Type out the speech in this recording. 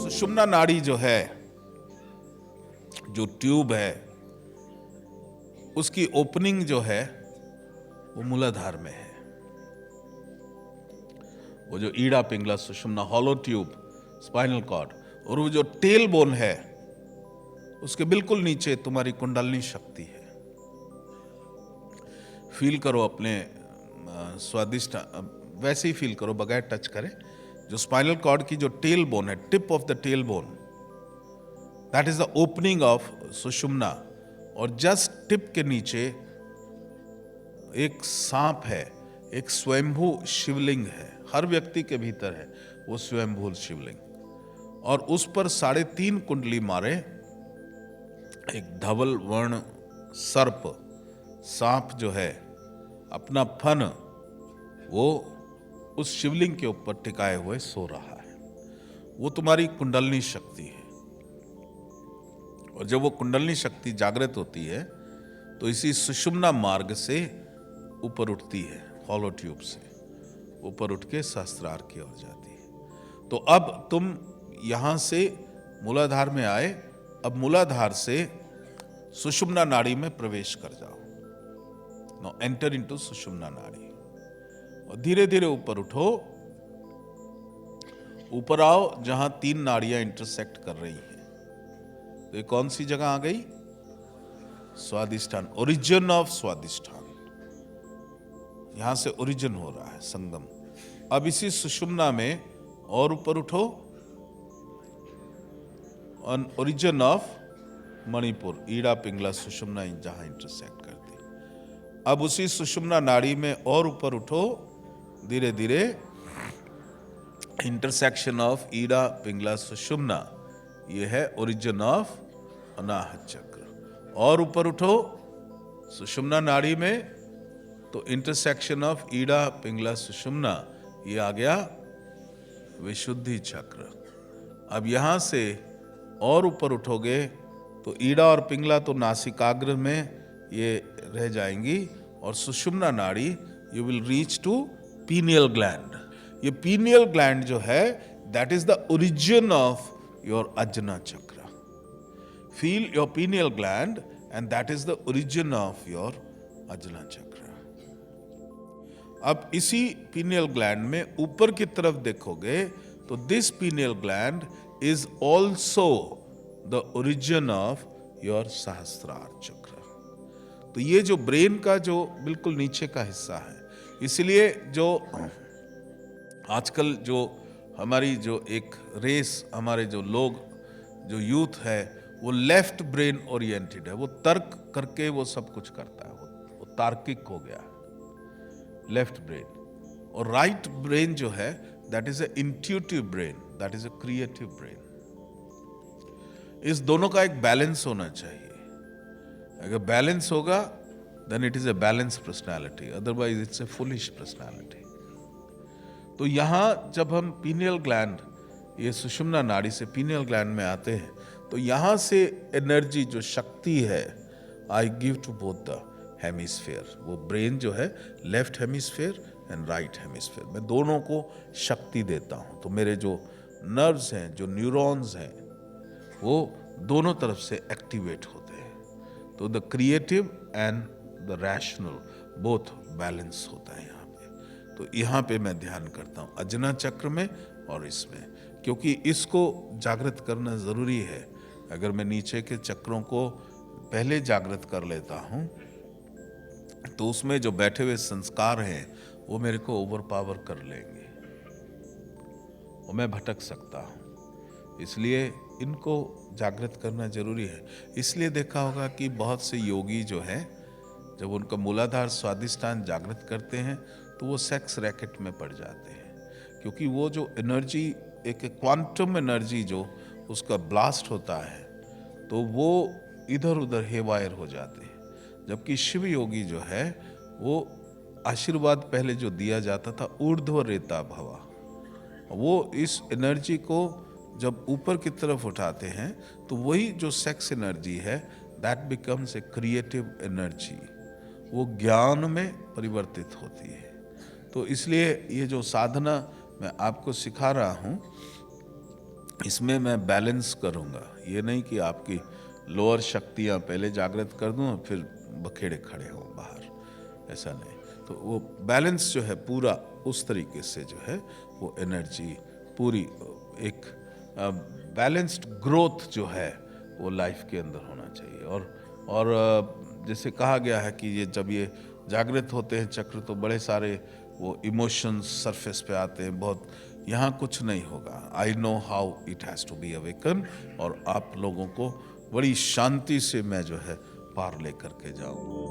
सुषुम्ना नाड़ी जो है, जो ट्यूब है, उसकी ओपनिंग जो है वो मूलाधार में है। वो जो Ida Pingala Sushumna hollow tube, spinal cord, और वो जो टेल बोन है उसके बिल्कुल नीचे तुम्हारी कुंडलिनी शक्ति है। फील करो अपने स्वादिष्ट, वैसे ही फील करो बगैर टच करे। जो स्पाइनल कॉर्ड की जो टेल बोन है, tip of the tail bone, that is the opening of Sushumna. और जस्ट टिप के नीचे एक सांप है, एक स्वयंभू शिवलिंग है, हर व्यक्ति के भीतर है वो स्वयंभू शिवलिंग। और उस पर 3.5 कुंडली मारे एक धवल वर्ण सर्प, सांप जो है, अपना फन वो उस शिवलिंग के ऊपर टिकाए हुए सो रहा है। वो तुम्हारी कुंडलिनी शक्ति है। और जब वो कुंडलिनी शक्ति जागृत होती है तो इसी सुषुम्ना मार्ग से ऊपर उठती है, हॉलो ट्यूब से ऊपर उठ के सहस्त्रार की ओर जाती है। तो अब तुम यहां से मूलाधार में आए, अब मूलाधार से सुषुम्ना नाड़ी में प्रवेश कर जाओ। नाउ एंटर इनटू सुषुम्ना नाड़ी और धीरे धीरे ऊपर उठो, ऊपर आओ जहां 3 नाड़ियां इंटरसेक्ट कर रही हैं। तो ये कौन सी जगह आ गई? स्वादिष्ठान, ओरिजिन ऑफ स्वादिष्ठान। यहां से ओरिजिन हो रहा है, संगम। अब इसी सुषुम्ना में और ऊपर उठो, on origin of Manipur, Ida Pingala Sushumna जहां इंटरसेक्ट करती। अब उसी सुषुम्ना नाड़ी में और ऊपर उठो धीरे धीरे, इंटरसेक्शन ऑफ ईड़ा पिंगला सुषुम्ना, ये है ओरिजिन ऑफ अनाहत चक्र। और ऊपर उठो सुषुम्ना नाड़ी में, तो इंटरसेक्शन ऑफ ईड़ा पिंगला सुषुम्ना, ये आ गया विशुद्धि चक्र। अब यहां से और ऊपर उठोगे तो ईड़ा और पिंगला तो नासिकाग्र में ये रह जाएंगी, और सुषुम्ना नाड़ी you will reach to pineal gland. ये पीनियल ग्लैंड जो है, that is the origin of your Ajna chakra. Feel your pineal gland and that is the origin of your Ajna chakra. अब इसी पीनियल ग्लैंड में ऊपर की तरफ देखोगे तो this pineal gland is also the origin of your Sahasrara chakra. तो ये जो ब्रेन का जो बिल्कुल नीचे का हिस्सा है, इसलिए जो आजकल जो हमारी जो एक रेस, हमारे जो लोग, जो यूथ है, वो लेफ्ट ब्रेन ओरिएंटेड है। वो तर्क करके वो सब कुछ करता है, वो तार्किक हो गया है, लेफ्ट ब्रेन। और राइट ब्रेन जो है, that is a intuitive brain, that is a creative brain. इस दोनों का एक बैलेंस होना चाहिए। अगर बैलेंस होगा then it is a balanced personality, otherwise it's a foolish personality. तो यहां जब हम पीनियल ग्लैंड, ये सुषुम्ना नाड़ी से पीनियल ग्लैंड में आते हैं, तो यहां से एनर्जी, जो शक्ति है, I give to both the hemisphere. वो ब्रेन जो है, left hemisphere and right hemisphere, मैं दोनों को शक्ति देता हूं। तो मेरे जो नर्व्स हैं, जो न्यूरॉन्स हैं, वो दोनों तरफ से एक्टिवेट होते हैं। तो the creative and the rational both balance होता है यहाँ पे। तो यहाँ पे मैं ध्यान करता हूँ अजना चक्र में और इसमें, क्योंकि इसको जागृत करना ज़रूरी है। अगर मैं नीचे के चक्रों को पहले जागृत कर लेता हूँ तो उसमें जो बैठे हुए संस्कार हैं वो मेरे को ओवर पावर कर लेंगे और मैं भटक सकता हूँ। इसलिए इनको जागृत करना जरूरी है। इसलिए देखा होगा कि बहुत से योगी जो हैं, जब उनका मूलाधार स्वादिष्ठान जागृत करते हैं तो वो सेक्स रैकेट में पड़ जाते हैं, क्योंकि वो जो एनर्जी, एक क्वांटम एनर्जी जो उसका ब्लास्ट होता है, तो वो इधर उधर हेवायर हो जाते हैं। जबकि शिव योगी जो है, वो आशीर्वाद पहले जो दिया जाता था, ऊर्ध्व रेता भवा, वो इस एनर्जी को जब ऊपर की तरफ उठाते हैं तो वही जो सेक्स एनर्जी है, that becomes a creative energy. वो ज्ञान में परिवर्तित होती है। तो इसलिए ये जो साधना मैं आपको सिखा रहा हूँ, इसमें मैं बैलेंस करूँगा। ये नहीं कि आपकी लोअर शक्तियाँ पहले जागृत कर दूँ और फिर बखेड़े खड़े हों बाहर, ऐसा नहीं। तो वो बैलेंस जो है पूरा उस तरीके से जो है वो एनर्जी पूरी एक बैलेंस्ड ग्रोथ जो है वो लाइफ के अंदर होना चाहिए। और जैसे कहा गया है कि ये जब ये जागृत होते हैं चक्र, तो बड़े सारे वो इमोशंस सरफेस पे आते हैं बहुत। यहाँ कुछ नहीं होगा। I know how it has to be awaken, और आप लोगों को बड़ी शांति से मैं जो है पार लेकर के जाऊँगा।